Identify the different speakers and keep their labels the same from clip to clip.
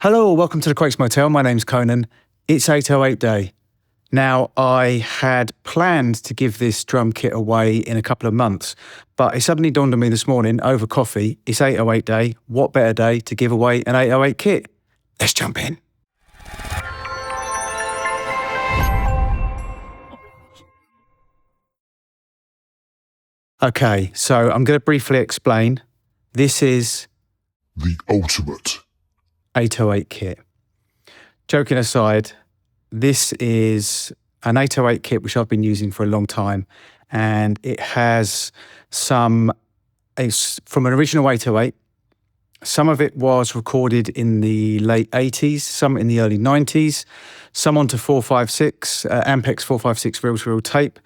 Speaker 1: Hello, welcome to the Quakes Motel. My name's Conan. It's 808 day. Now, I had planned to give this drum kit away in a couple of months, but it suddenly dawned on me this morning over coffee, it's 808 day. What better day to give away an 808 kit? Let's jump in. Okay, so I'm going to briefly explain. This is
Speaker 2: the ultimate
Speaker 1: 808 kit. Joking aside, this is an 808 kit which I've been using for a long time, and it has some, from an original 808, some of it was recorded in the late 80s, some in the early 90s, some onto 456, Ampex 456 reel-to-reel tape,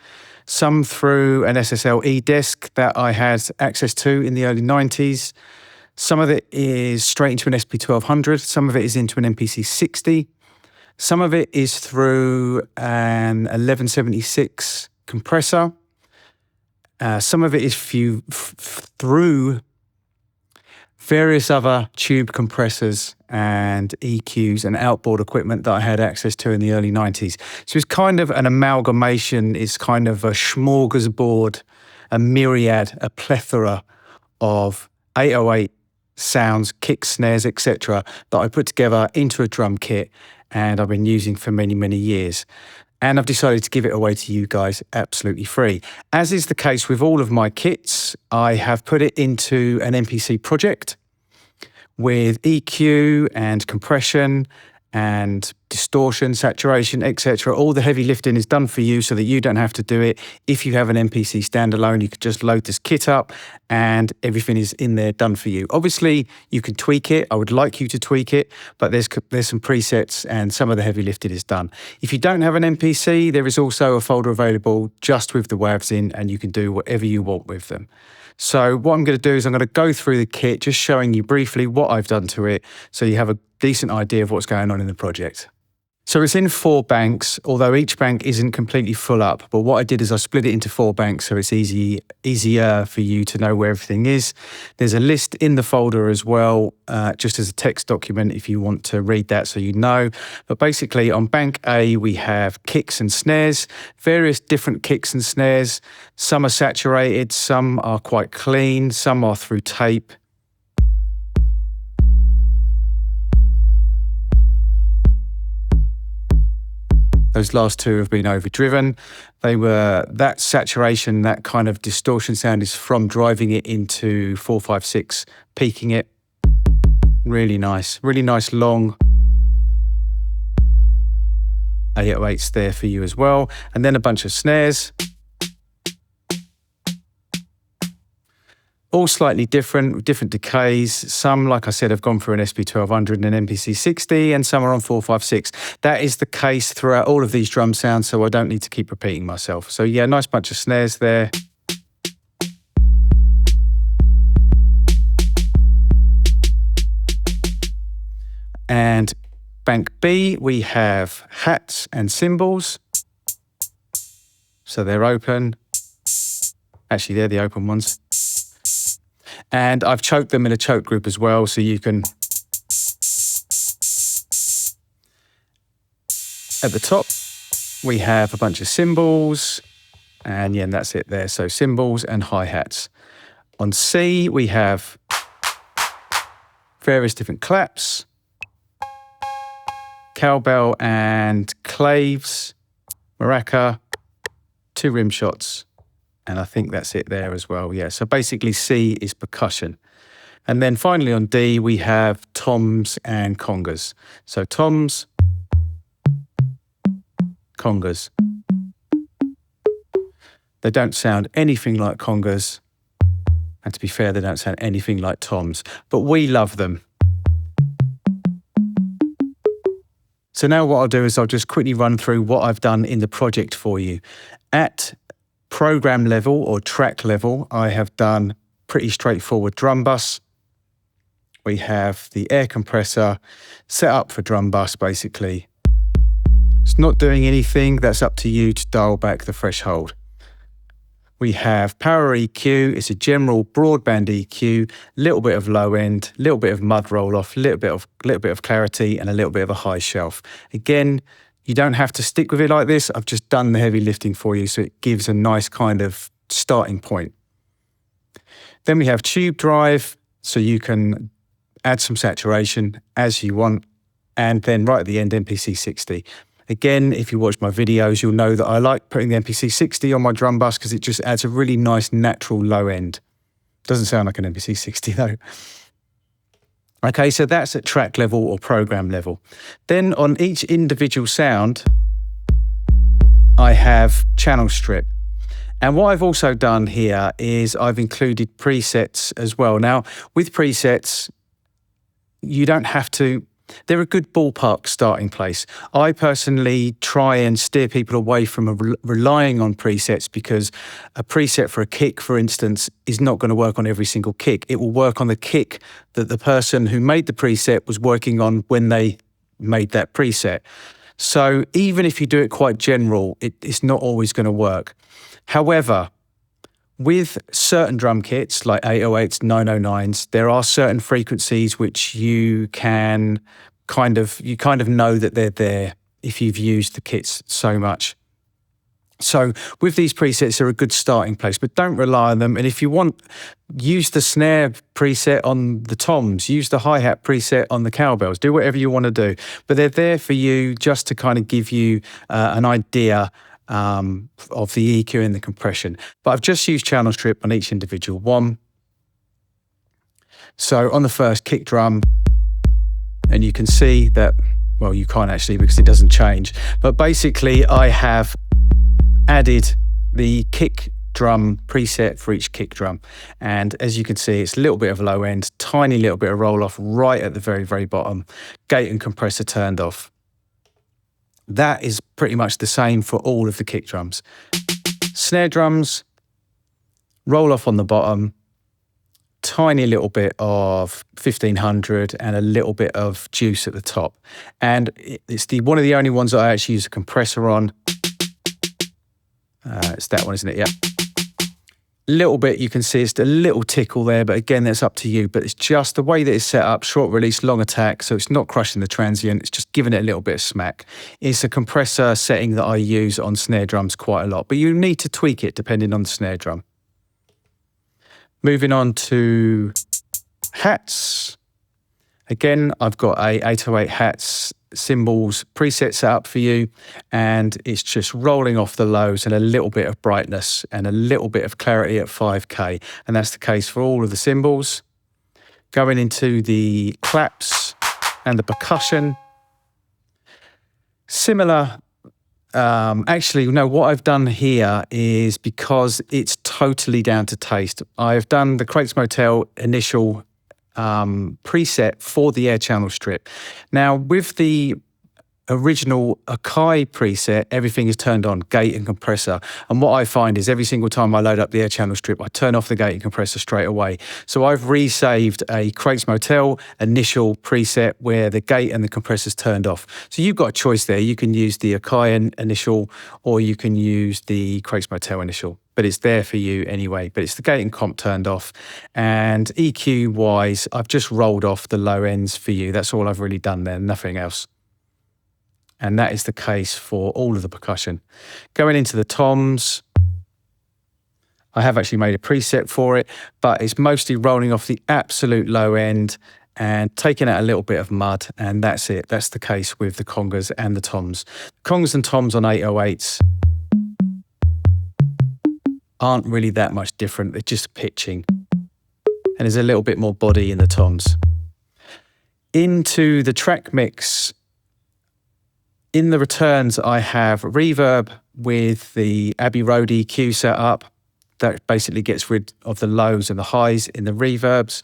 Speaker 1: some through an SSL e-disc that I had access to in the early 90s. Some of it is straight into an SP1200, some of it is into an MPC 60, some of it is through an 1176 compressor, some of it is through various other tube compressors and EQs and outboard equipment that I had access to in the early 90s. So it's kind of an amalgamation, it's kind of a smorgasbord, a myriad, a plethora of 808 sounds, kicks, snares, etc. that I put together into a drum kit and I've been using for many, many years. And I've decided to give it away to you guys absolutely free. As is the case with all of my kits, I have put it into an MPC project with EQ and compression and distortion, saturation, etc. All the heavy lifting is done for you so that you don't have to do it. If you have an MPC standalone, you can just load this kit up and everything is in there done for you. Obviously, you can tweak it. I would like you to tweak it, but there's some presets and some of the heavy lifting is done. If you don't have an MPC, there is also a folder available just with the WAVs in, and you can do whatever you want with them. So what I'm going to do is I'm going to go through the kit, just showing you briefly what I've done to it so you have a decent idea of what's going on in the project. So it's in 4 banks, although each bank isn't completely full up. But what I did is I split it into 4 banks so it's easier for you to know where everything is. There's a list in the folder as well, just as a text document if you want to read that so you know. But basically on bank A, we have kicks and snares, various different kicks and snares. Some are saturated, some are quite clean, some are through tape. Those last 2 have been overdriven. That saturation, that kind of distortion sound is from driving it into 456, peaking it. Really nice long 808s there for you as well. And then a bunch of snares. All slightly different decays. Some, like I said, have gone through an SP1200 and an MPC 60, and some are on 456. That is the case throughout all of these drum sounds, so I don't need to keep repeating myself. So yeah, nice bunch of snares there. And bank B, we have hats and cymbals. So they're open. Actually, they're the open ones. And I've choked them in a choke group as well, so you can... At the top, we have a bunch of cymbals, and yeah, and that's it there. So cymbals and hi-hats. On C, we have various different claps, cowbell and claves, maraca, 2 rim shots. And I think that's it there as well. Yeah, so basically C is percussion. And then finally on D, we have toms and congas. So toms, congas. They don't sound anything like congas. And to be fair, they don't sound anything like toms. But we love them. So now what I'll do is I'll just quickly run through what I've done in the project for you. At program level or track level, I have done pretty straightforward drum bus. We have the air compressor set up for drum bus basically. It's not doing anything, that's up to you to dial back the threshold. We have power EQ. It's a general broadband EQ, little bit of low end, little bit of mud roll off, little bit of clarity, and a little bit of a high shelf. Again, you don't have to stick with it like this. I've just done the heavy lifting for you, so it gives a nice kind of starting point. Then we have tube drive, so you can add some saturation as you want. And then right at the end, MPC 60. Again, if you watch my videos, you'll know that I like putting the MPC 60 on my drum bus because it just adds a really nice natural low end. Doesn't sound like an MPC 60 though. Okay, so that's at track level or program level. Then on each individual sound, I have channel strip. And what I've also done here is I've included presets as well. Now, with presets, you don't have to. They're a good ballpark starting place. I personally try and steer people away from relying on presets because a preset for a kick, for instance, is not going to work on every single kick. It will work on the kick that the person who made the preset was working on when they made that preset. So even if you do it quite general, it's not always going to work. However, with certain drum kits like 808s, 909s, there are certain frequencies which you can kind of know that they're there if you've used the kits so much. So with these presets, they're a good starting place, but don't rely on them. And if you want, use the snare preset on the toms, use the hi-hat preset on the cowbells, do whatever you want to do. But they're there for you just to kind of give you an idea of the EQ and the compression. But I've just used channel strip on each individual one. So on the first kick drum, and you can see that, well, you can't actually because it doesn't change. But basically I have added the kick drum preset for each kick drum. And as you can see, it's a little bit of low end, tiny little bit of roll off right at the very, very bottom. Gate and compressor turned off. That is pretty much the same for all of the kick drums. Snare drums, roll off on the bottom, tiny little bit of 1500 and a little bit of juice at the top. And it's one of the only ones that I actually use a compressor on. It's that one, isn't it? Yeah. Little bit, you can see it's a little tickle there, but again, that's up to you. But it's just the way that it's set up, short release, long attack, so it's not crushing the transient, it's just giving it a little bit of smack. It's a compressor setting that I use on snare drums quite a lot, but you need to tweak it depending on the snare drum. Moving on to hats. Again, I've got a 808 hats cymbals preset set up for you, and it's just rolling off the lows and a little bit of brightness and a little bit of clarity at 5K, and that's the case for all of the cymbals. Going into the claps and the percussion, similar. Actually, no, what I've done here is, because it's totally down to taste, I've done the Crates Motel initial preset for the air channel strip. Now, with the original Akai preset, everything is turned on, gate and compressor. And what I find is every single time I load up the air channel strip, I turn off the gate and compressor straight away. So I've resaved a Crates Motel initial preset where the gate and the compressor's turned off. So you've got a choice there. You can use the Akai initial, or you can use the Crates Motel initial, but it's there for you anyway. But it's the gate and comp turned off. And EQ wise, I've just rolled off the low ends for you. That's all I've really done there, nothing else. And that is the case for all of the percussion. Going into the toms, I have actually made a preset for it, but it's mostly rolling off the absolute low end and taking out a little bit of mud, and that's it. That's the case with the congas and the toms. Congas and toms on 808s aren't really that much different. They're just pitching. And there's a little bit more body in the toms. Into the track mix, in the returns, I have reverb with the Abbey Road EQ set up. That basically gets rid of the lows and the highs in the reverbs.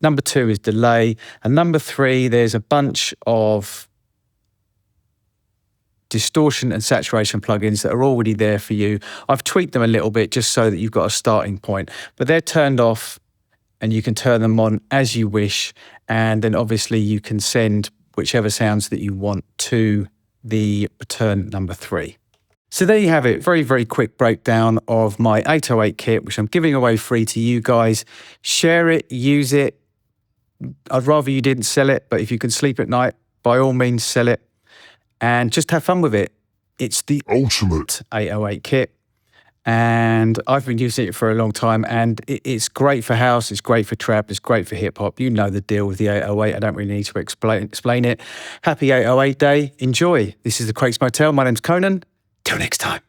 Speaker 1: Number 2 is delay. And number 3, there's a bunch of distortion and saturation plugins that are already there for you. I've tweaked them a little bit just so that you've got a starting point, but they're turned off and you can turn them on as you wish. And then obviously you can send whichever sounds that you want to the return number 3. So there you have it. Very, very quick breakdown of my 808 kit, which I'm giving away free to you guys. Share it, use it. I'd rather you didn't sell it, but if you can sleep at night, by all means, sell it and just have fun with it. It's the
Speaker 2: ultimate
Speaker 1: 808 kit, and I've been using it for a long time, and it's great for house, it's great for trap, it's great for hip hop. You know the deal with the 808. I don't really need to explain it. Happy 808 day. Enjoy. This is the Crates Motel. My name's Conan. Till next time.